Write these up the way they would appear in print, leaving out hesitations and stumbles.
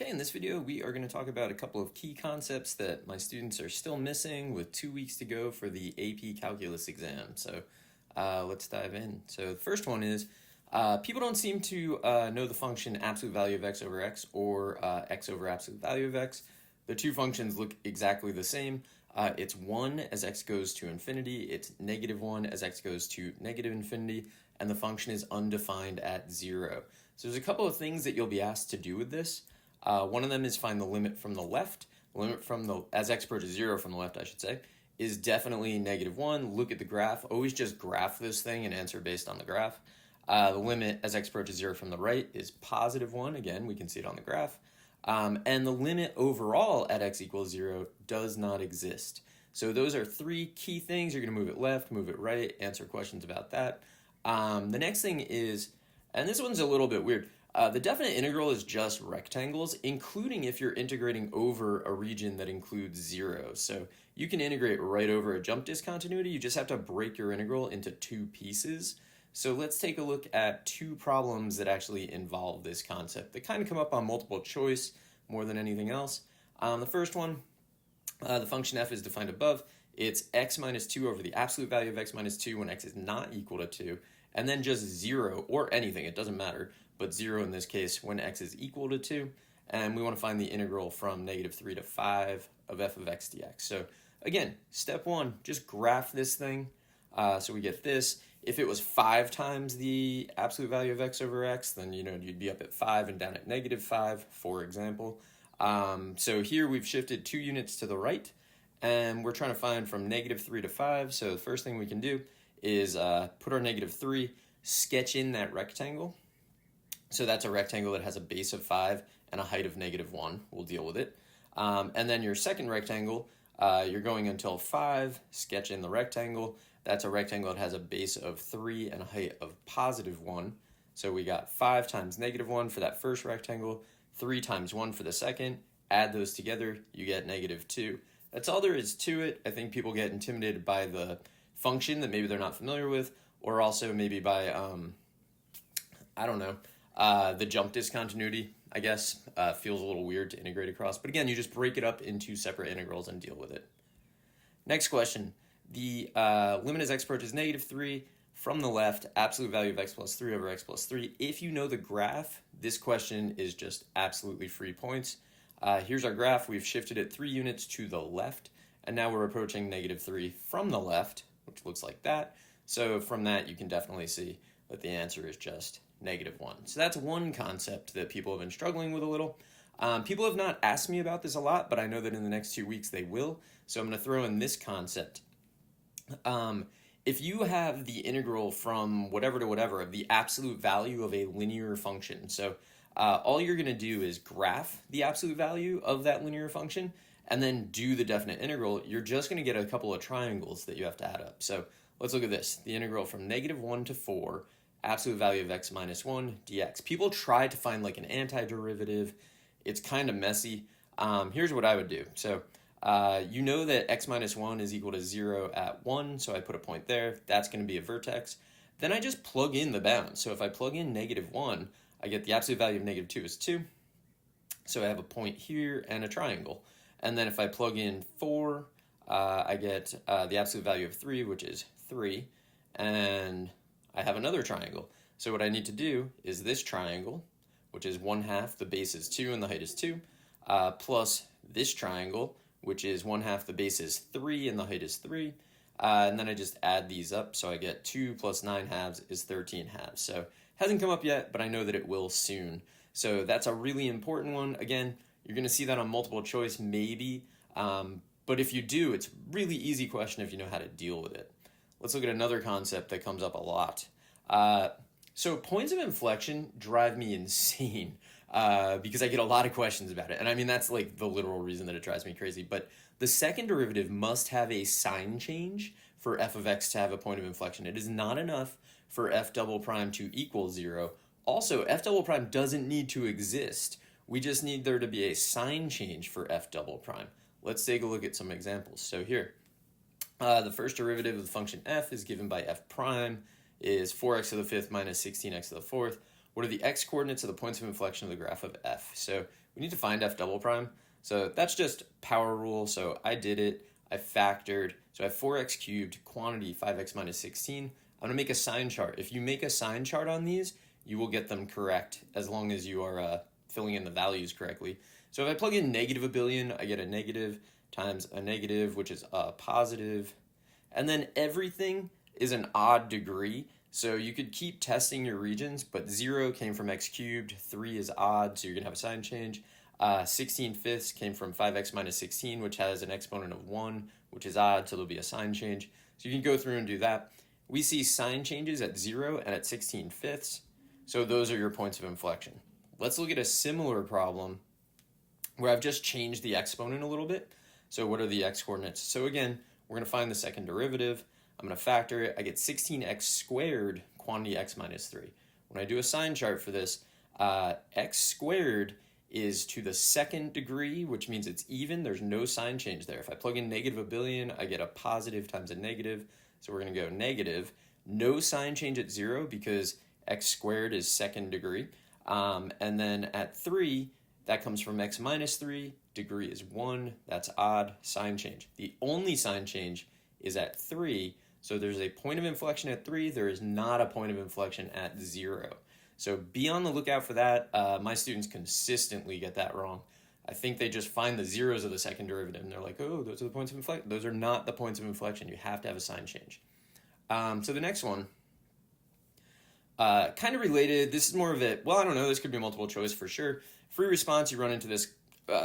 Okay, in this video we are going to talk about a couple of key concepts that my students are still missing with 2 weeks to go for the AP Calculus exam. So let's dive in. So the first one is people don't seem to know the function absolute value of x over x or x over absolute value of x. The two functions look exactly the same. It's 1 as x goes to infinity, it's -1 as x goes to negative infinity, and the function is undefined at 0. So there's a couple of things that you'll be asked to do with this. One of them is find the limit from the left. The limit from the, as x approaches 0 from the left, I should say, is definitely -1. Look at the graph. Always just graph this thing and answer based on the graph. The limit as x approaches 0 from the right is +1. Again, we can see it on the graph. And the limit overall at x equals 0 does not exist. So those are three key things. You're going to move it left, move it right, answer questions about that. The next thing is, and this one's a little bit weird, the definite integral is just rectangles, including if you're integrating over a region that includes 0. So you can integrate right over a jump discontinuity. You just have to break your integral into two pieces. So let's take a look at two problems that actually involve this concept. They kind of come up on multiple choice more than anything else. The first one, the function f is defined above. It's x minus 2 over the absolute value of x minus 2 when x is not equal to 2, and then just 0 or anything, it doesn't matter, but 0 in this case when x is equal to 2. And we want to find the integral from -3 to 5 of f of x dx. So again, step one, just graph this thing. So we get this. If it was 5 times the absolute value of x over x, then you'd be up at 5 and down at -5, for example. So here we've shifted 2 units to the right, and we're trying to find from -3 to 5. So the first thing we can do is put our -3, sketch in that rectangle. So that's a rectangle that has a base of 5 and a height of -1. We'll deal with it. And then your second rectangle, you're going until 5, sketch in the rectangle. That's a rectangle that has a base of 3 and a height of +1. So we got 5 times -1 for that first rectangle, 3 times 1 for the second. Add those together, you get -2. That's all there is to it. I think people get intimidated by the function that maybe they're not familiar with, or also maybe by, I don't know, the jump discontinuity, I guess, feels a little weird to integrate across. But again, you just break it up into separate integrals and deal with it. Next question. The limit as x approaches -3 from the left, absolute value of x plus 3 over x plus 3. If you know the graph, this question is just absolutely free points. Here's our graph. We've shifted it 3 units to the left, and now we're approaching -3 from the left, which looks like that. So from that, you can definitely see that the answer is just -1. So that's one concept that people have been struggling with a little. People have not asked me about this a lot, but I know that in the next 2 weeks they will. So I'm going to throw in this concept. If you have the integral from whatever to whatever of the absolute value of a linear function, so all you're going to do is graph the absolute value of that linear function and then do the definite integral. You're just going to get a couple of triangles that you have to add up. So let's look at this. The integral from -1 to 4, absolute value of x minus 1 dx. People try to find like an antiderivative. It's kind of messy. Here's what I would do. So you know that x minus 1 is equal to 0 at 1, so I put a point there. That's going to be a vertex. Then I just plug in the bounds. So if I plug in -1, I get the absolute value of -2 is 2. So I have a point here and a triangle. And then if I plug in 4, I get the absolute value of 3, which is 3. And I have another triangle. So what I need to do is this triangle, which is 1/2, the base is 2 and the height is 2, plus this triangle, which is 1/2, the base is 3 and the height is 3. And then I just add these up, so I get 2 plus 9/2 is 13/2. So hasn't come up yet, but I know that it will soon. So that's a really important one. Again, you're going to see that on multiple choice, maybe. But if you do, it's a really easy question if you know how to deal with it. Let's look at another concept that comes up a lot. So points of inflection drive me insane because I get a lot of questions about it. And I mean, that's like the literal reason that it drives me crazy. But the second derivative must have a sign change for f of x to have a point of inflection. It is not enough for f double prime to equal 0. Also, f double prime doesn't need to exist. We just need there to be a sign change for f double prime. Let's take a look at some examples. So here, the first derivative of the function f is given by f prime is 4x to the 5th minus 16x to the 4th. What are the x coordinates of the points of inflection of the graph of f? So we need to find f double prime. So that's just power rule. So I did it. I factored. So I have 4x cubed quantity 5x minus 16. I'm going to make a sign chart. If you make a sign chart on these, you will get them correct as long as you are filling in the values correctly. So if I plug in negative a billion, I get a negative times a negative, which is a positive. And then everything is an odd degree. So you could keep testing your regions, but 0 came from x cubed, 3 is odd, so you're going to have a sign change. 16/5 came from 5x minus 16, which has an exponent of 1, which is odd, so there'll be a sign change. So you can go through and do that. We see sign changes at 0 and at 16/5, so those are your points of inflection. Let's look at a similar problem where I've just changed the exponent a little bit. So what are the x coordinates? So again, we're going to find the second derivative. I'm going to factor it. I get 16x squared quantity x minus 3. When I do a sign chart for this, x squared is to the second degree, which means it's even. There's no sign change there. If I plug in negative a billion, I get a positive times a negative. So we're going to go negative. No sign change at 0 because x squared is second degree. And then at 3, that comes from x minus 3. Degree is 1. That's odd. Sign change. The only sign change is at 3. So there's a point of inflection at 3. There is not a point of inflection at 0. So be on the lookout for that. My students consistently get that wrong. I think they just find the zeros of the second derivative and they're like, oh, those are the points of inflection. Those are not the points of inflection. You have to have a sign change. So the next one, kind of related. This is more of a, well, I don't know. This could be multiple choice for sure. Free response, you run into this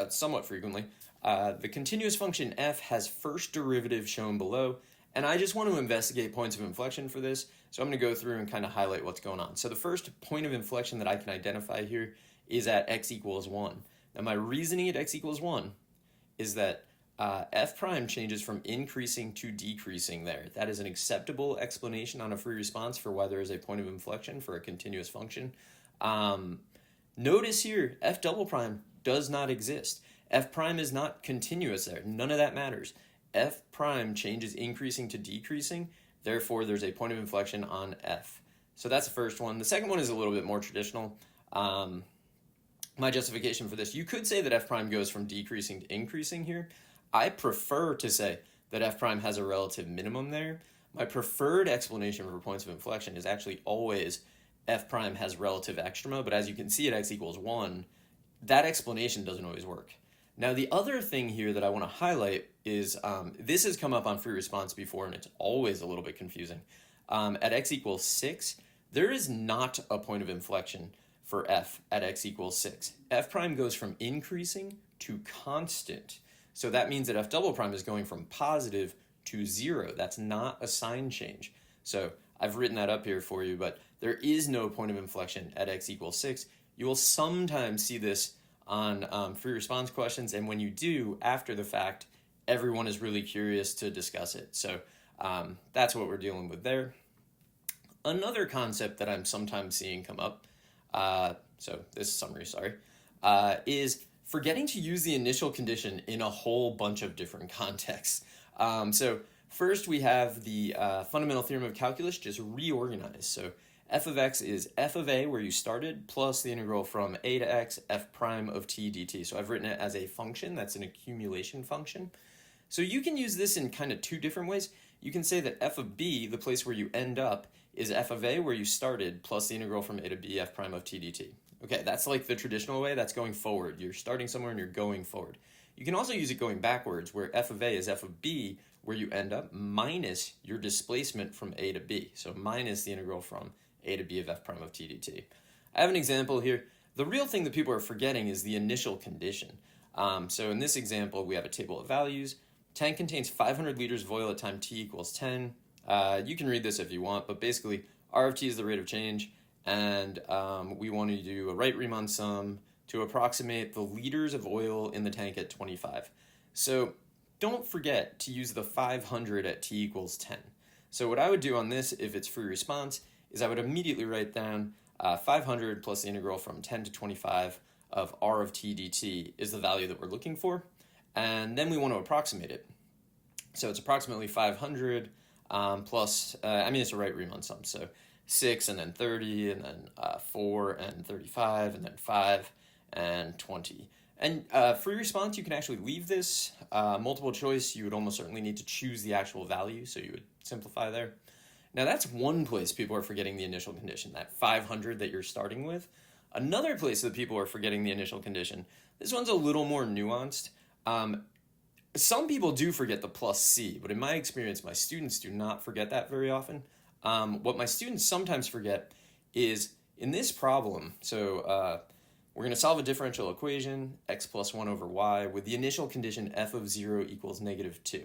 somewhat frequently. The continuous function f has first derivative shown below. And I just want to investigate points of inflection for this. So I'm going to go through and kind of highlight what's going on. So the first point of inflection that I can identify here is at x equals 1. Now my reasoning at x equals 1 is that f prime changes from increasing to decreasing there. That is an acceptable explanation on a free response for why there is a point of inflection for a continuous function. Notice here, f double prime does not exist. F prime is not continuous there. None of that matters. F prime changes increasing to decreasing, therefore there's a point of inflection on f. So that's the first one. The second one is a little bit more traditional. My justification for this, you could say that f prime goes from decreasing to increasing here. I prefer to say that f prime has a relative minimum there. My preferred explanation for points of inflection is actually always f prime has relative extrema, but as you can see at x equals 1, that explanation doesn't always work. Now, the other thing here that I want to highlight is this has come up on free response before, and it's always a little bit confusing. At x equals 6, there is not a point of inflection for f at x equals 6. F prime goes from increasing to constant. So that means that f double prime is going from positive to 0. That's not a sign change. So I've written that up here for you, but there is no point of inflection at x equals 6. You will sometimes see this on free response questions, and when you do, after the fact, everyone is really curious to discuss it. So that's what we're dealing with there. Another concept that I'm sometimes seeing come up, so this is summary, sorry, is forgetting to use the initial condition in a whole bunch of different contexts. So first we have the fundamental theorem of calculus just reorganized. So f of x is f of a, where you started, plus the integral from a to x, f prime of t dt. So I've written it as a function. That's an accumulation function. So you can use this in kind of two different ways. You can say that f of b, the place where you end up, is f of a, where you started, plus the integral from a to b, f prime of t dt. Okay, that's like the traditional way. That's going forward. You're starting somewhere and you're going forward. You can also use it going backwards, where f of a is f of b, where you end up, minus your displacement from a to b. So minus the integral from a to b of f prime of t dt. I have an example here. The real thing that people are forgetting is the initial condition. So in this example, we have a table of values. Tank contains 500 liters of oil at time t equals 10. You can read this if you want, but basically r of t is the rate of change, and we want to do a right Riemann sum to approximate the liters of oil in the tank at 25. So don't forget to use the 500 at t equals 10. So what I would do on this, if it's free response, is I would immediately write down 500 plus the integral from 10 to 25 of r of t dt is the value that we're looking for. And then we want to approximate it. So it's approximately 500 plus, it's a right Riemann sum. So 6 and then 30 and then 4 and 35 and then 5 and 20. And free response, you can actually leave this. Multiple choice, you would almost certainly need to choose the actual value, so you would simplify there. Now that's one place people are forgetting the initial condition, that 500 that you're starting with. Another place that people are forgetting the initial condition, this one's a little more nuanced. Some people do forget the plus C, but in my experience, my students do not forget that very often. What my students sometimes forget is in this problem, so we're going to solve a differential equation, x plus 1 over y, with the initial condition f of 0 equals negative 2.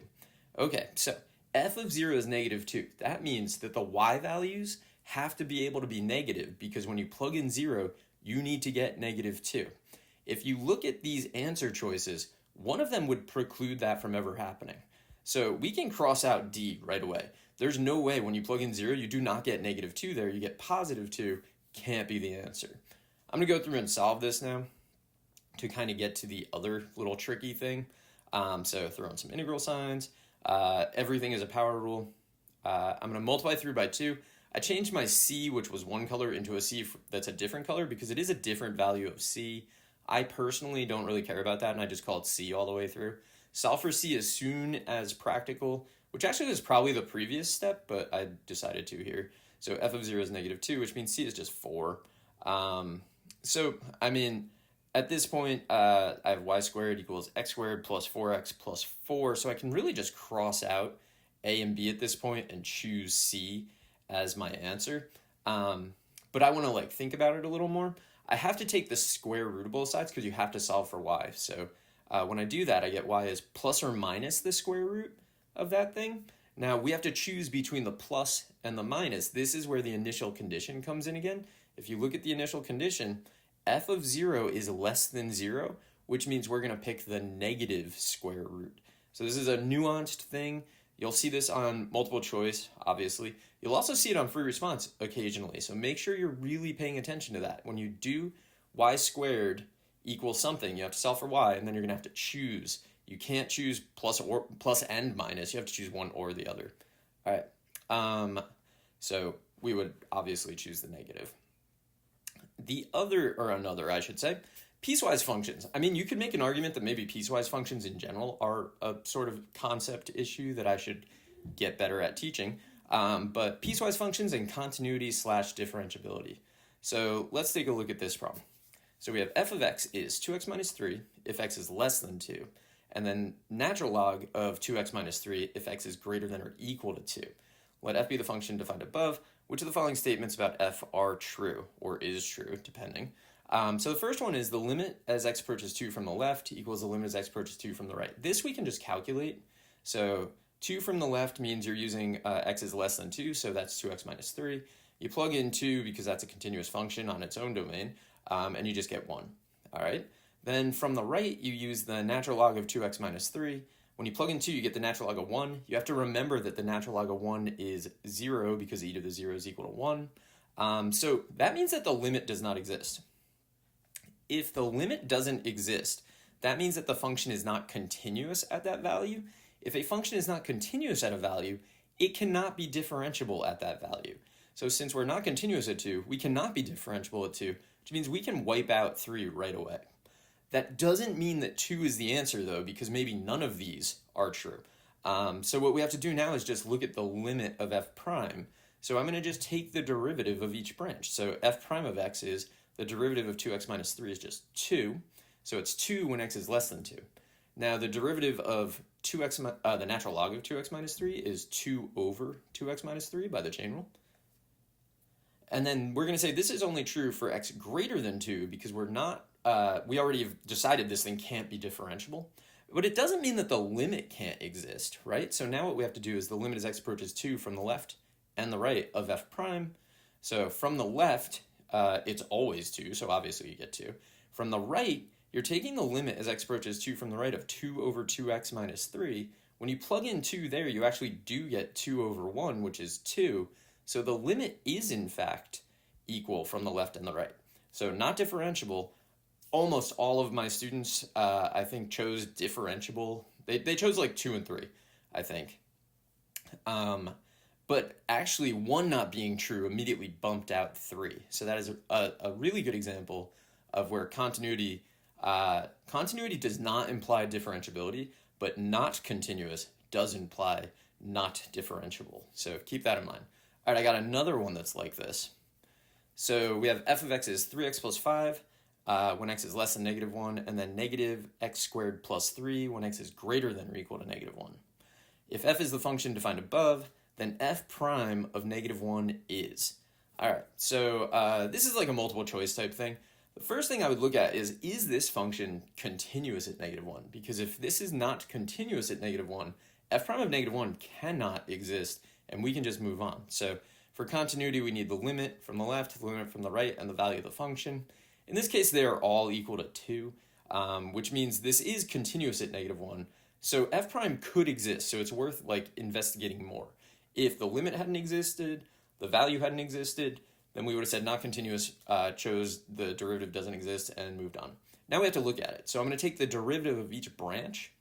Okay, so f of 0 is negative 2. That means that the y values have to be able to be negative because when you plug in 0, you need to get negative 2. If you look at these answer choices, one of them would preclude that from ever happening. So we can cross out D right away. There's no way when you plug in 0, you do not get negative 2 there. You get positive 2. Can't be the answer. I'm going to go through and solve this now to kind of get to the other little tricky thing. So throw in some integral signs. Everything is a power rule. I'm going to multiply through by 2. I changed my C, which was one color, into a C that's a different color because it is a different value of C. I personally don't really care about that, and I just call it C all the way through. Solve for C as soon as practical, which actually is probably the previous step, but I decided to here. So f of 0 is negative 2, which means C is just 4. So, I mean, at this point, I have y squared equals x squared plus 4x plus 4, so I can really just cross out A and B at this point and choose C as my answer. But I want to think about it a little more. I have to take the square root of both sides because you have to solve for y. So when I do that, I get y as plus or minus the square root of that thing. Now we have to choose between the plus and the minus. This is where the initial condition comes in again. If you look at the initial condition, f of 0 is less than 0, which means we're going to pick the negative square root. So this is a nuanced thing. You'll see this on multiple choice, obviously. You'll also see it on free response occasionally. So make sure you're really paying attention to that. When you do y squared equals something, you have to solve for y, and then you're going to have to choose. You can't choose plus and minus. You have to choose one or the other. All right. So we would obviously choose the negative. Another, I should say, piecewise functions. I mean, you could make an argument that maybe piecewise functions in general are a sort of concept issue that I should get better at teaching. But piecewise functions and continuity / differentiability. So let's take a look at this problem. So we have f of x is 2x minus 3 if x is less than 2, and then natural log of 2x minus 3 if x is greater than or equal to 2. Let f be the function defined above. Which of the following statements about f are true, or is true, depending? So the first one is the limit as x approaches 2 from the left equals the limit as x approaches 2 from the right. This we can just calculate. So 2 from the left means you're using x is less than 2, so that's 2x minus 3. You plug in 2 because that's a continuous function on its own domain, and you just get 1. All right. Then from the right, you use the natural log of 2x minus 3. When you plug in 2, you get the natural log of 1. You have to remember that the natural log of 1 is 0 because e to the 0 is equal to 1. So that means that the limit does not exist. If the limit doesn't exist, that means that the function is not continuous at that value. If a function is not continuous at a value, it cannot be differentiable at that value. So since we're not continuous at 2, we cannot be differentiable at 2, which means we can wipe out 3 right away. That doesn't mean that 2 is the answer, though, because maybe none of these are true. So what we have to do now is just look at the limit of f prime. So I'm going to just take the derivative of each branch. So f prime of x is the derivative of 2x minus 3 is just 2. So it's 2 when x is less than 2. Now the derivative of the natural log of 2x minus 3 is 2 over 2x minus 3 by the chain rule. And then we're going to say this is only true for x greater than 2 because we already have decided this thing can't be differentiable. But it doesn't mean that the limit can't exist, right? So now what we have to do is the limit as x approaches 2 from the left and the right of f prime. So from the left, it's always 2, so obviously you get 2. From the right, you're taking the limit as x approaches 2 from the right of 2 over 2x minus 3. When you plug in 2 there, you actually do get 2 over 1, which is 2. So the limit is, in fact, equal from the left and the right. So not differentiable. Almost all of my students, I think, chose differentiable. They chose like 2 and 3, I think. But actually, 1 not being true immediately bumped out 3. So that is a really good example of where continuity Continuity does not imply differentiability, but not continuous does imply not differentiable. So keep that in mind. All right, I got another one that's like this. So we have f of x is 3x plus 5 when x is less than -1, and then negative x squared plus 3 when x is greater than or equal to -1. If f is the function defined above, then f prime of -1 is. All right, so this is like a multiple choice type thing. The first thing I would look at is this function continuous at -1? Because if this is not continuous at -1, f prime of -1 cannot exist, and we can just move on. So for continuity, we need the limit from the left, the limit from the right, and the value of the function. In this case, they are all equal to 2, which means this is continuous at -1. So f prime could exist, so it's worth like investigating more. If the limit hadn't existed, the value hadn't existed, then we would have said not continuous, chose the derivative doesn't exist, and moved on. Now we have to look at it. So I'm going to take the derivative of each branch.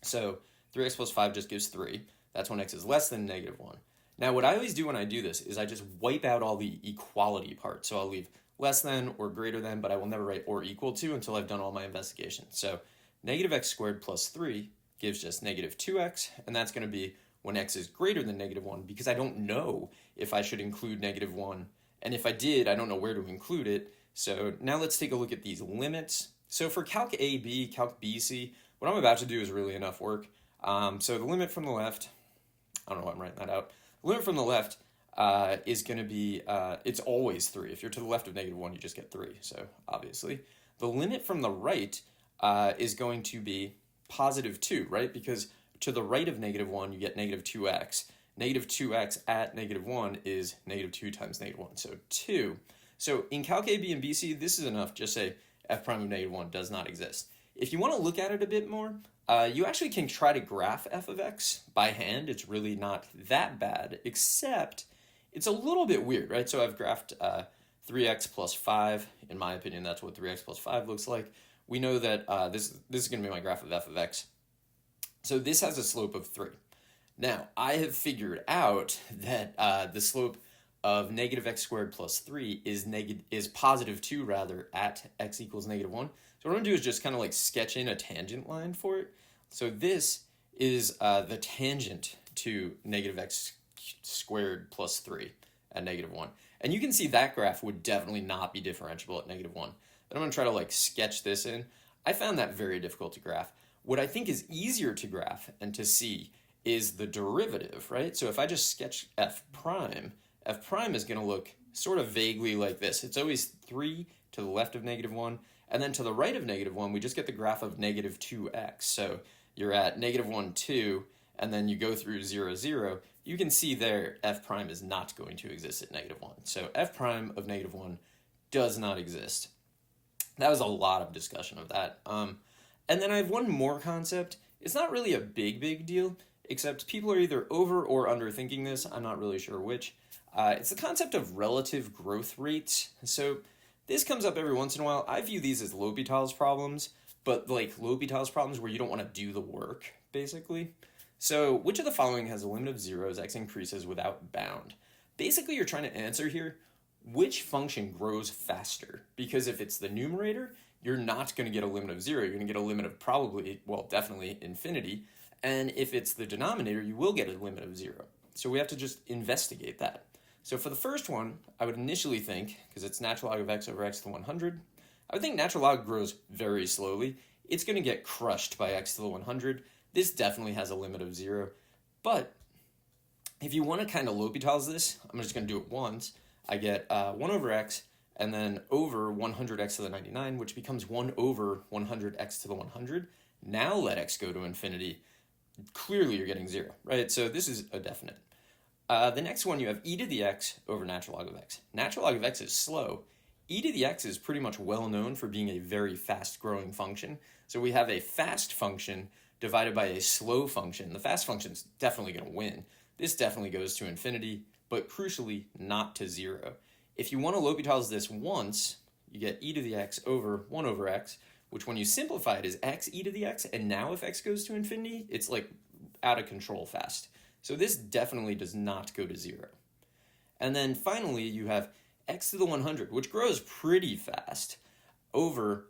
So 3x plus 5 just gives 3. That's when x is less than -1. Now what I always do when I do this is I just wipe out all the equality parts. So I'll leave less than or greater than, but I will never write or equal to until I've done all my investigation. So negative x squared plus 3 gives just negative 2x, and that's going to be when x is greater than -1, because I don't know if I should include -1, and if I did, I don't know where to include it. So now let's take a look at these limits. So for Calc AB, Calc BC, what I'm about to do is really enough work. So the limit from the left, I don't know why I'm writing that out. The limit from the left is going to be, it's always 3. If you're to the left of -1, you just get 3, so obviously. The limit from the right is going to be positive 2, right? Because to the right of -1, you get negative 2x. Negative 2x at -1 is negative 2 times -1, so 2. So in Calc A, B, and BC, this is enough. Just say f prime of -1 does not exist. If you want to look at it a bit more, you actually can try to graph f of x by hand. It's really not that bad, except it's a little bit weird, right? So I've graphed 3x plus 5. In my opinion, that's what 3x plus 5 looks like. We know that this is going to be my graph of f of x. So this has a slope of 3. Now, I have figured out that the slope of negative x squared plus 3 is positive 2 rather at x equals -1. So what I'm going to do is just kind of like sketch in a tangent line for it. So this is the tangent to negative x squared plus 3 at -1. And you can see that graph would definitely not be differentiable at -1. But I'm going to try to like sketch this in. I found that very difficult to graph. What I think is easier to graph and to see is the derivative, right? So if I just sketch f prime is going to look sort of vaguely like this. It's always 3 to the left of -1, and then to the right of -1, we just get the graph of negative 2x. So you're at -1, 2, and then you go through 0, 0. You can see there f prime is not going to exist at -1. So f prime of -1 does not exist. That was a lot of discussion of that. And then I have one more concept. It's not really a big deal, except people are either over or underthinking this. I'm not really sure which. It's the concept of relative growth rates. So this comes up every once in a while. I view these as L'Hopital's problems, but like L'Hopital's problems where you don't want to do the work, basically. So which of the following has a limit of 0 as x increases without bound? Basically, you're trying to answer here, which function grows faster? Because if it's the numerator, you're not going to get a limit of 0. You're going to get a limit of probably, well, definitely infinity. And if it's the denominator, you will get a limit of 0. So we have to just investigate that. So for the first one, I would initially think, because it's natural log of x over x to the 100, I would think natural log grows very slowly. It's going to get crushed by x to the 100. This definitely has a limit of 0. But if you want to kind of L'Hopital's this, I'm just going to do it once. I get 1 over x, and then over 100x to the 99, which becomes 1 over 100x to the 100. Now let x go to infinity. Clearly you're getting 0, right? So this is a definite. The next one, you have e to the x over natural log of x. Natural log of x is slow. E to the x is pretty much well known for being a very fast growing function. So we have a fast function divided by a slow function. The fast function is definitely going to win. This definitely goes to infinity, but crucially not to 0. If you want to L'Hopital's this once, you get e to the x over 1 over x, which when you simplify it is x e to the x, and now if x goes to infinity, it's like out of control fast. So this definitely does not go to 0. And then finally, you have x to the 100, which grows pretty fast. over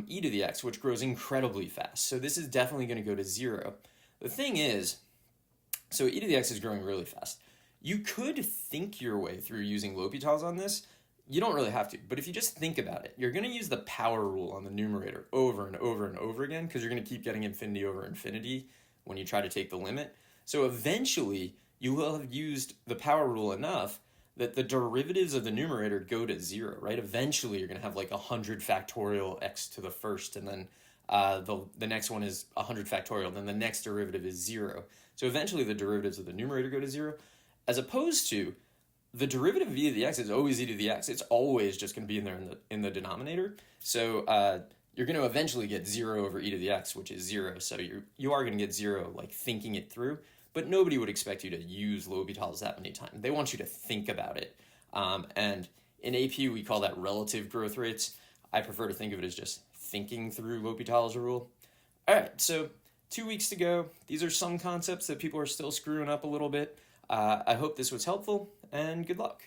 e to the x, which grows incredibly fast. So this is definitely going to go to 0. The thing is, so e to the x is growing really fast. You could think your way through using L'Hopital's on this. You don't really have to, but if you just think about it, you're going to use the power rule on the numerator over and over and over again because you're going to keep getting infinity over infinity when you try to take the limit. So eventually, you will have used the power rule enough that the derivatives of the numerator go to 0, right? Eventually, you're going to have like 100 factorial x to the first, and then the next one is 100 factorial, then the next derivative is 0. So eventually, the derivatives of the numerator go to 0, as opposed to the derivative of e to the x is always e to the x. It's always just going to be in there in the denominator. So you're going to eventually get 0 over e to the x, which is 0. So you are going to get 0 like thinking it through. But nobody would expect you to use L'Hopital's that many times. They want you to think about it. And in AP, we call that relative growth rates. I prefer to think of it as just thinking through L'Hopital's rule. All right, so 2 weeks to go. These are some concepts that people are still screwing up a little bit. I hope this was helpful, and good luck.